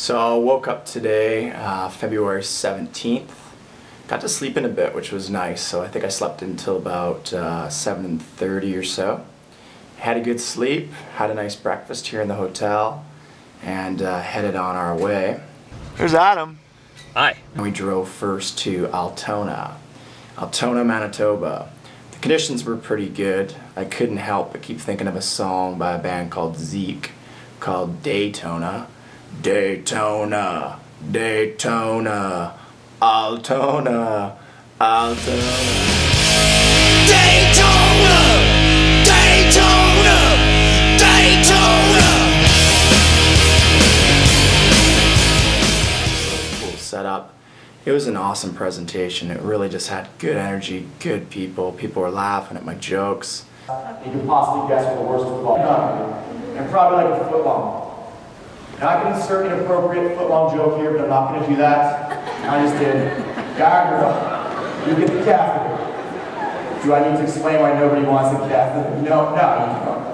So I woke up today, February 17th. Got to sleep in a bit, which was nice. So I think I slept until about 7:30 or so. Had a good sleep, had a nice breakfast here in the hotel, and headed on our way. Here's Adam. Hi. And we drove first to Altona, Manitoba. The conditions were pretty good. I couldn't help but keep thinking of a song by a band called Zeke called Daytona. Daytona, Daytona, Altona, Altona. Daytona, Daytona, Daytona. Cool setup. It was an awesome presentation. It really just had good energy, good people. People were laughing at my jokes. You could possibly guess what the worst football and probably like a foot long. Now I can insert an appropriate foot-long joke here, but I'm not going to do that. I just did. Guy or girl, you get the catheter. Do I need to explain why nobody wants a catheter? No, you don't.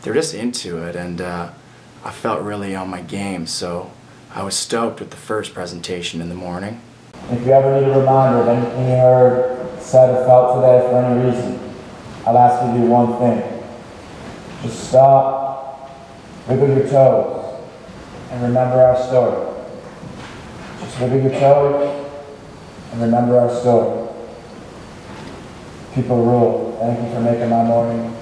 They're just into it, and I felt really on my game, so I was stoked with the first presentation in the morning. If you ever need a reminder of anything you heard, said, or felt today for any reason, I'll ask you to do one thing. Just stop, wiggle your toes, and remember our story. Just wiggle your toes and remember our story. People rule. Thank you for making my morning.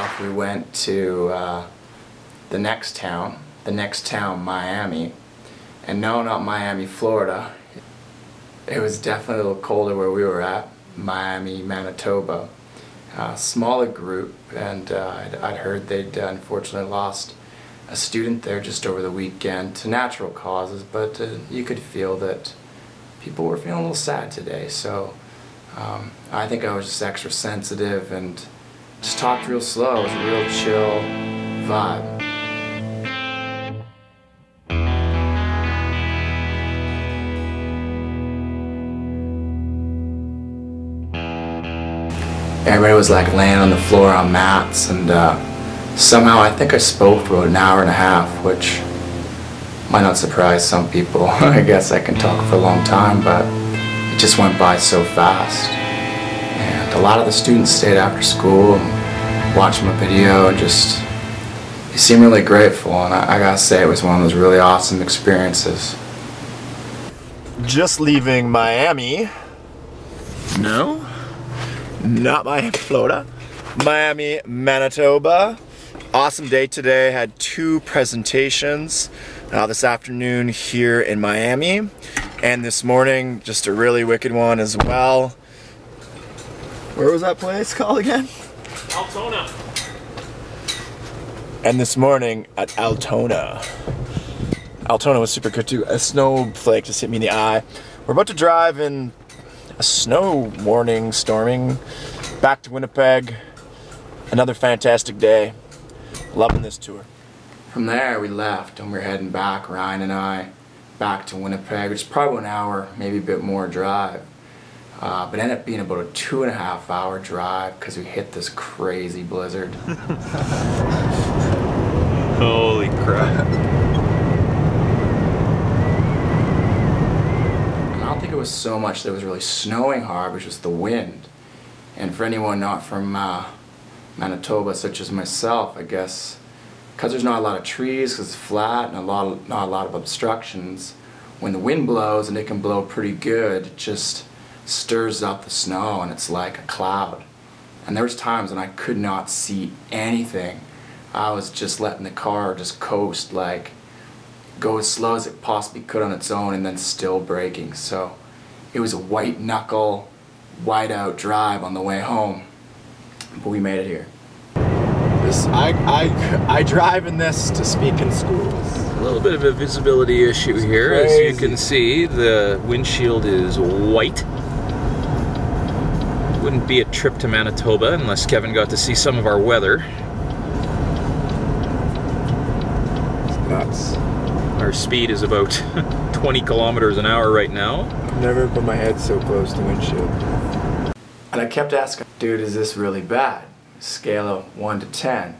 Off we went to the next town, Miami. And no, not Miami, Florida. It was definitely a little colder where we were at, Miami, Manitoba. Smaller group, and I'd heard they'd unfortunately lost a student there just over the weekend to natural causes, but you could feel that people were feeling a little sad today, so I think I was just extra sensitive and just talked real slow. It was a real chill vibe. Everybody was like laying on the floor on mats, and somehow I think I spoke for about an hour and a half, which might not surprise some people. I guess I can talk for a long time, but it just went by so fast. And a lot of the students stayed after school and watched my video and just, they seemed really grateful, and I gotta say it was one of those really awesome experiences. Just leaving Miami. No? Not Miami, Florida. Miami, Manitoba. Awesome day today. Had 2 presentations this afternoon here in Miami, and this morning just a really wicked one as well. Where was that place called again? Altona. And this morning at Altona. Altona was super good too. A snowflake just hit me in the eye. We're about to drive in a snow warning, storming, back to Winnipeg. Another fantastic day. Loving this tour. From there we left and we're heading back, Ryan and I, back to Winnipeg, which is probably an hour, maybe a bit more drive. But ended up being about a 2.5 hour drive because we hit this crazy blizzard. Holy crap. It was so much that it was really snowing hard, it was just the wind. And for anyone not from Manitoba, such as myself, I guess, because there's not a lot of trees, because it's flat, and not a lot of obstructions, when the wind blows, and it can blow pretty good, it just stirs up the snow, and it's like a cloud. And there was times when I could not see anything. I was just letting the car just coast, like, go as slow as it possibly could on its own, and then still braking. So it was a white knuckle, white out drive on the way home, but we made it here. I drive in this to speak in schools. A little bit of a visibility issue here. As you can see, the windshield is white. Wouldn't be a trip to Manitoba unless Kevin got to see some of our weather. It's nuts. Our speed is about 20 kilometers an hour right now. Never put my head so close to windshield. And I kept asking, dude, is this really bad? Scale of 1 to 10.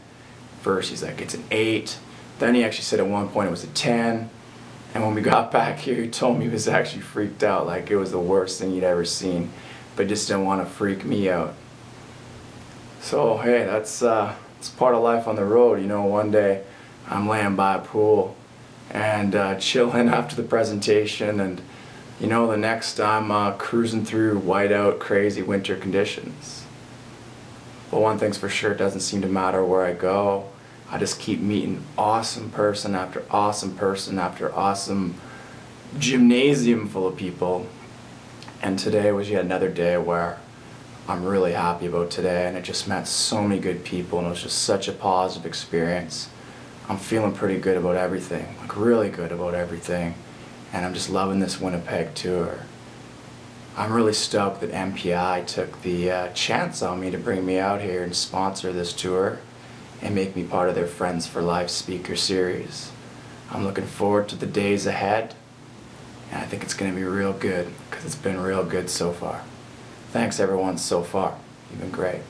First he's like, it's an 8. Then he actually said at one point it was a 10. And when we got back here, he told me he was actually freaked out, like it was the worst thing he'd ever seen, but just didn't want to freak me out. So hey, that's part of life on the road. You know, one day I'm laying by a pool and chilling after the presentation, and you know, the next I'm cruising through whiteout, crazy winter conditions. But one thing's for sure, it doesn't seem to matter where I go. I just keep meeting awesome person after awesome person after awesome gymnasium full of people. And today was yet another day where I'm really happy about today, and I just met so many good people, and it was just such a positive experience. I'm feeling pretty good about everything, like really good about everything. And I'm just loving this Winnipeg tour. I'm really stoked that MPI took the chance on me to bring me out here and sponsor this tour and make me part of their Friends for Life speaker series. I'm looking forward to the days ahead, and I think it's going to be real good because it's been real good so far. Thanks everyone so far. You've been great.